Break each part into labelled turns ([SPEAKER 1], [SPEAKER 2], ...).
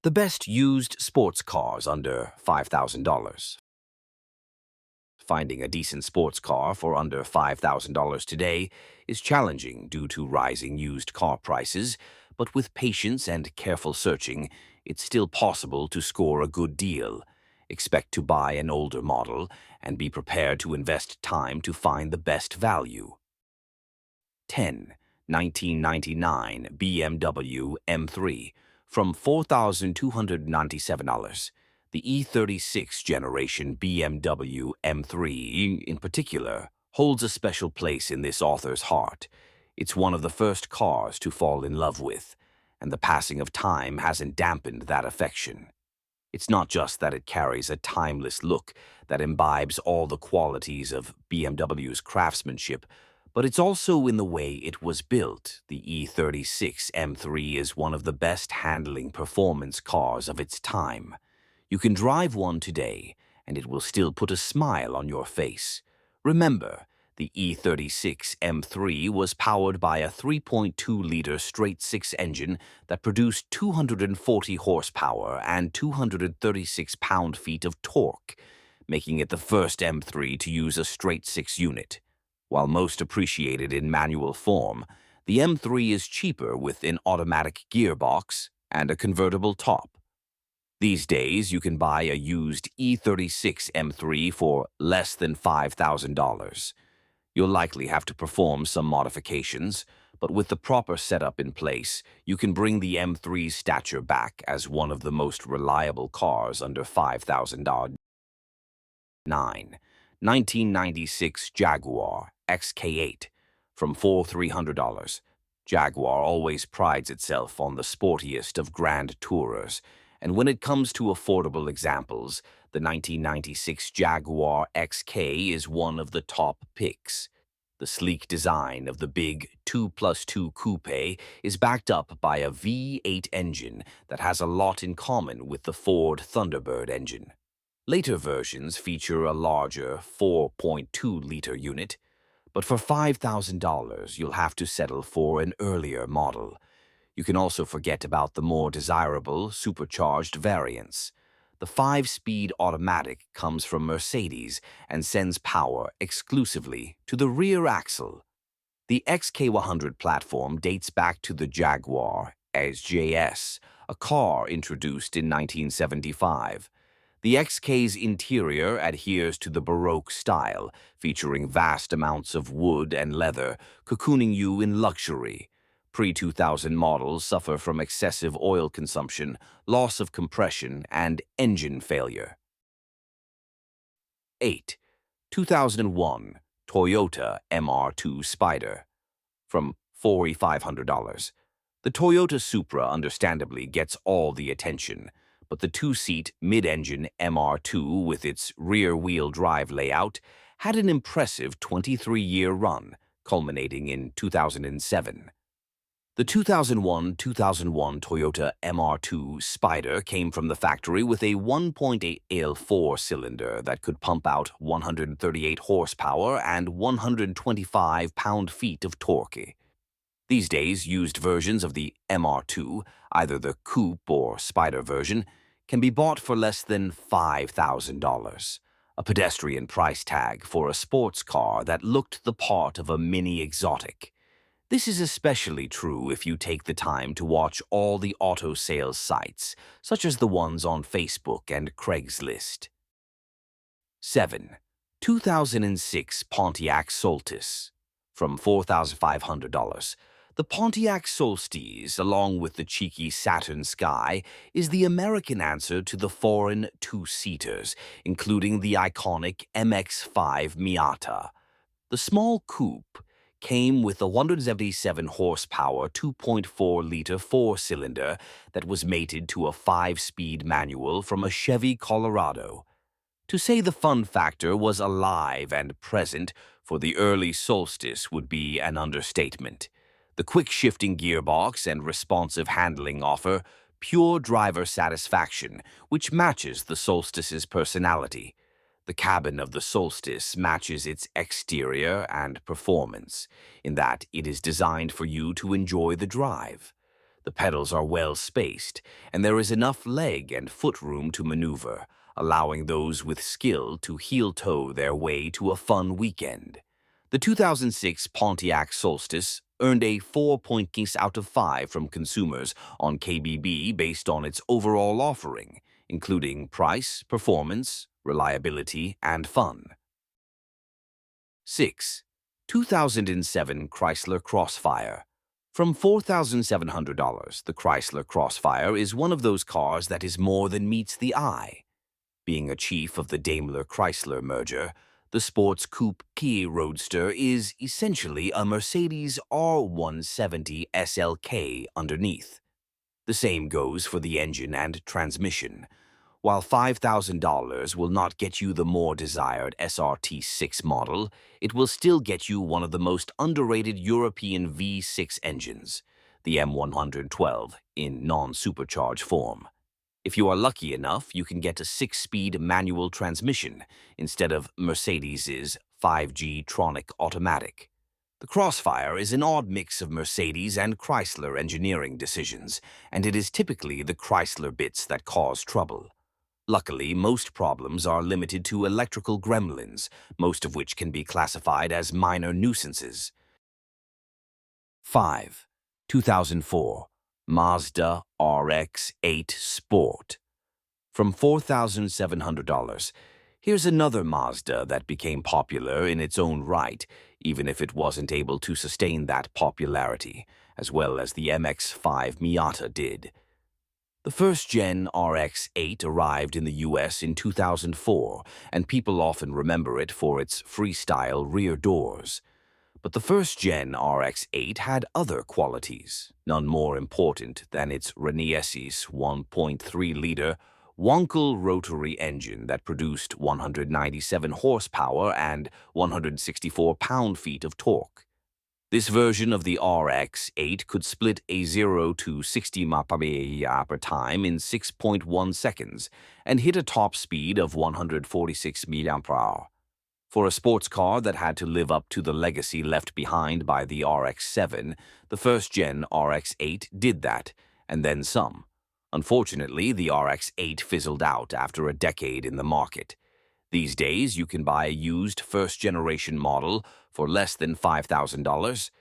[SPEAKER 1] The best used sports cars under $5,000. Finding a decent sports car for under $5,000 today is challenging due to rising used car prices, but with patience and careful searching, it's still possible to score a good deal. Expect to buy an older model and be prepared to invest time to find the best value. 10. 1999 BMW M3 from $4,297. The E36 generation BMW M3, in particular, holds a special place in this author's heart. It's one of the first cars to fall in love with, and the passing of time hasn't dampened that affection. It's not just that it carries a timeless look that imbibes all the qualities of BMW's craftsmanship, but it's also in the way it was built. The E36 M3 is one of the best handling performance cars of its time. You can drive one today, and it will still put a smile on your face. Remember, the E36 M3 was powered by a 3.2-liter straight-six engine that produced 240 horsepower and 236 pound-feet of torque, making it the first M3 to use a straight-six unit. While most appreciated in manual form, the M3 is cheaper with an automatic gearbox and a convertible top. These days, you can buy a used E36 M3 for less than $5,000. You'll likely have to perform some modifications, but with the proper setup in place, you can bring the M3's stature back as one of the most reliable cars under $5,000. 9. 1996 Jaguar XK8 from $4,300. Jaguar always prides itself on the sportiest of grand tourers, and when it comes to affordable examples, the 1996 Jaguar XK is one of the top picks. The sleek design of the big 2+2 coupe is backed up by a V8 engine that has a lot in common with the Ford Thunderbird engine. Later versions feature a larger 4.2-liter unit, but for $5,000 you'll have to settle for an earlier model. You can also forget about the more desirable supercharged variants. The 5-speed automatic comes from Mercedes and sends power exclusively to the rear axle. The XK100 platform dates back to the Jaguar SJS, a car introduced in 1975. The XK's interior adheres to the Baroque style, featuring vast amounts of wood and leather, cocooning you in luxury. Pre-2000 models suffer from excessive oil consumption, loss of compression, and engine failure. 8. 2001 Toyota MR2 Spider from $4,500. The Toyota Supra understandably gets all the attention, but the two-seat mid-engine MR2 with its rear-wheel drive layout had an impressive 23-year run, culminating in 2007. The 2001 Toyota MR2 Spider came from the factory with a 1.8L four-cylinder that could pump out 138 horsepower and 125 pound-feet of torque. These days, used versions of the MR2, either the Coupe or Spider version, can be bought for less than $5,000, a pedestrian price tag for a sports car that looked the part of a mini exotic. This is especially true if you take the time to watch all the auto sales sites, such as the ones on Facebook and Craigslist. 7. 2006 Pontiac Solstice from $4,500. The Pontiac Solstice, along with the cheeky Saturn Sky, is the American answer to the foreign two-seaters, including the iconic MX-5 Miata. The small coupe came with a 177 horsepower 2.4-liter four-cylinder that was mated to a 5-speed manual from a Chevy Colorado. To say the fun factor was alive and present for the early Solstice would be an understatement. The quick-shifting gearbox and responsive handling offer pure driver satisfaction, which matches the Solstice's personality. The cabin of the Solstice matches its exterior and performance, in that it is designed for you to enjoy the drive. The pedals are well spaced, and there is enough leg and foot room to maneuver, allowing those with skill to heel-toe their way to a fun weekend. The 2006 Pontiac Solstice earned a 4.6 out of 5 from consumers on KBB based on its overall offering, including price, performance, reliability, and fun. 6. 2007 Chrysler Crossfire. From $4,700, the Chrysler Crossfire is one of those cars that is more than meets the eye. Being a chief of the Daimler-Chrysler merger, the sports coupe Kia Roadster is essentially a Mercedes R170 SLK underneath. The same goes for the engine and transmission. While $5,000 will not get you the more desired SRT6 model, it will still get you one of the most underrated European V6 engines, the M112, in non-supercharged form. If you are lucky enough, you can get a 6-speed manual transmission instead of Mercedes's 5G Tronic automatic. The Crossfire is an odd mix of Mercedes and Chrysler engineering decisions, and it is typically the Chrysler bits that cause trouble. Luckily, most problems are limited to electrical gremlins, most of which can be classified as minor nuisances. 5. 2004 Mazda RX-8 Sport. From $4,700, here's another Mazda that became popular in its own right, even if it wasn't able to sustain that popularity, as well as the MX-5 Miata did. The first-gen RX-8 arrived in the US in 2004, and people often remember it for its freestyle rear doors. But the first-gen RX-8 had other qualities, none more important than its Renesas 1.3-liter Wankel rotary engine that produced 197 horsepower and 164 pound-feet of torque. This version of the RX-8 could split a 0 to 60 mph per time in 6.1 seconds and hit a top speed of 146 mph. For a sports car that had to live up to the legacy left behind by the RX-7, the first-gen RX-8 did that, and then some. Unfortunately, the RX-8 fizzled out after a decade in the market. These days, you can buy a used first-generation model for less than $5,000.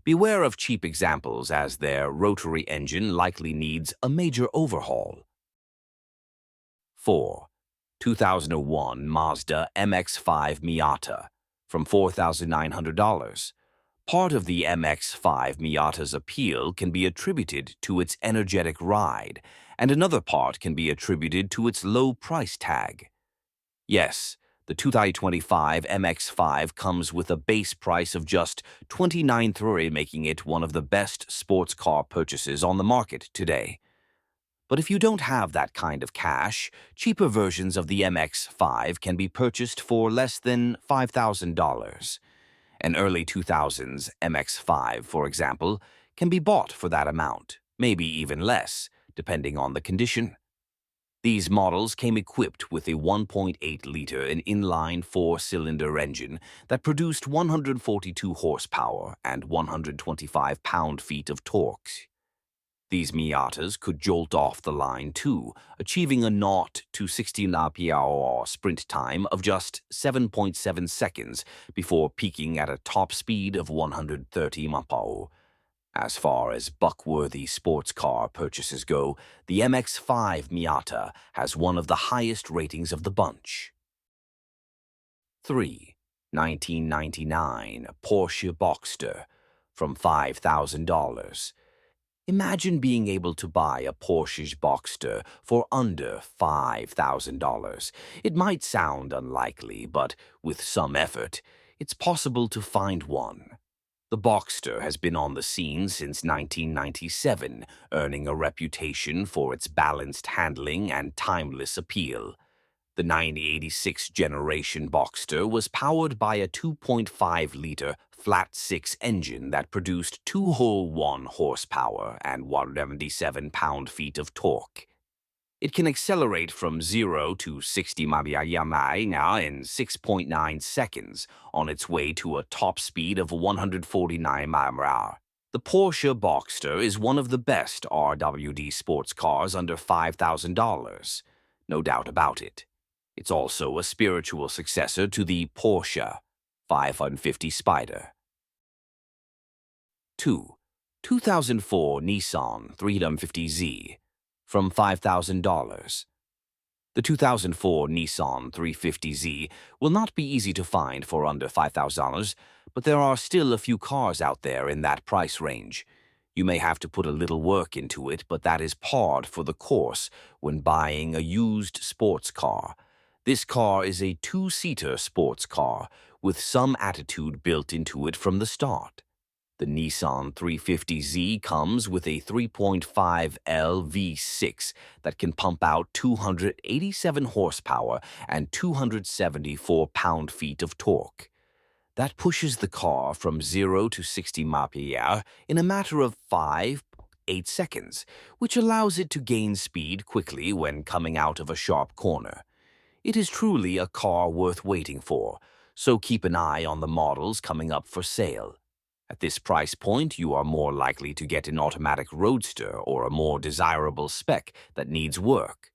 [SPEAKER 1] Beware of cheap examples, as their rotary engine likely needs a major overhaul. 4. 2001 Mazda MX-5 Miata. From $4,900. Part of the MX-5 Miata's appeal can be attributed to its energetic ride, and another part can be attributed to its low price tag. Yes, the 2025 MX-5 comes with a base price of just $29,300, making it one of the best sports car purchases on the market today. But if you don't have that kind of cash, cheaper versions of the MX-5 can be purchased for less than $5,000. An early 2000s MX-5, for example, can be bought for that amount, maybe even less, depending on the condition. These models came equipped with a 1.8-liter inline 4-cylinder engine that produced 142 horsepower and 125 pound-feet of torque. These Miatas could jolt off the line too, achieving a 0 to 60 mph sprint time of just 7.7 seconds before peaking at a top speed of 130 mph. As far as buck-worthy sports car purchases go, the MX-5 Miata has one of the highest ratings of the bunch. 3. 1999 Porsche Boxster. From $5,000. Imagine being able to buy a Porsche Boxster for under $5,000. It might sound unlikely, but with some effort, it's possible to find one. The Boxster has been on the scene since 1997, earning a reputation for its balanced handling and timeless appeal. The 1986 generation Boxster was powered by a 2.5-liter flat-six engine that produced 201 horsepower and 177 pound-feet of torque. It can accelerate from 0 to 60 mph in 6.9 seconds on its way to a top speed of 149 mph. The Porsche Boxster is one of the best RWD sports cars under $5,000. No doubt about it. It's also a spiritual successor to the Porsche 550 Spider. 2. 2004 Nissan 350Z from $5,000. The 2004 Nissan 350Z will not be easy to find for under $5,000, but there are still a few cars out there in that price range. You may have to put a little work into it, but that is par for the course when buying a used sports car. This car is a two-seater sports car with some attitude built into it from the start. The Nissan 350Z comes with a 3.5L V6 that can pump out 287 horsepower and 274 pound-feet of torque. That pushes the car from 0 to 60 mph in a matter of 5.8 seconds, which allows it to gain speed quickly when coming out of a sharp corner. It is truly a car worth waiting for, so keep an eye on the models coming up for sale. At this price point, you are more likely to get an automatic roadster or a more desirable spec that needs work.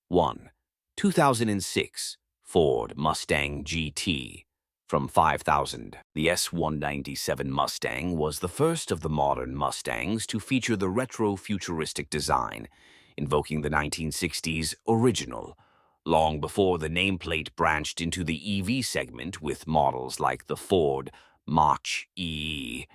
[SPEAKER 1] 1. 2006 Ford Mustang GT from $5,000. The S197 Mustang was the first of the modern Mustangs to feature the retro-futuristic design, invoking the 1960s original, long before the nameplate branched into the EV segment with models like the Ford Mach-E.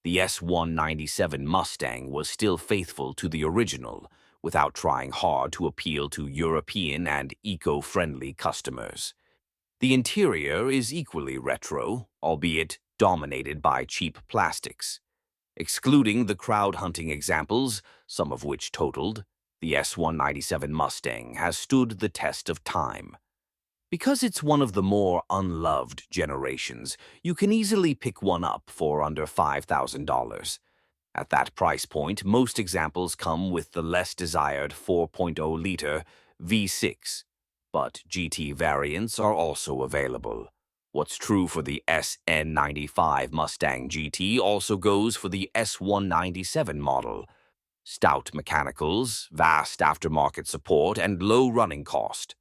[SPEAKER 1] The S197 Mustang was still faithful to the original, without trying hard to appeal to European and eco-friendly customers. The interior is equally retro, albeit dominated by cheap plastics. Excluding the crowd-hunting examples, some of which totaled, the S197 Mustang has stood the test of time. Because it's one of the more unloved generations, you can easily pick one up for under $5,000. At that price point, most examples come with the less desired 4.0-liter V6, but GT variants are also available. What's true for the SN95 Mustang GT also goes for the S197 model. Stout mechanicals, vast aftermarket support, and low running cost.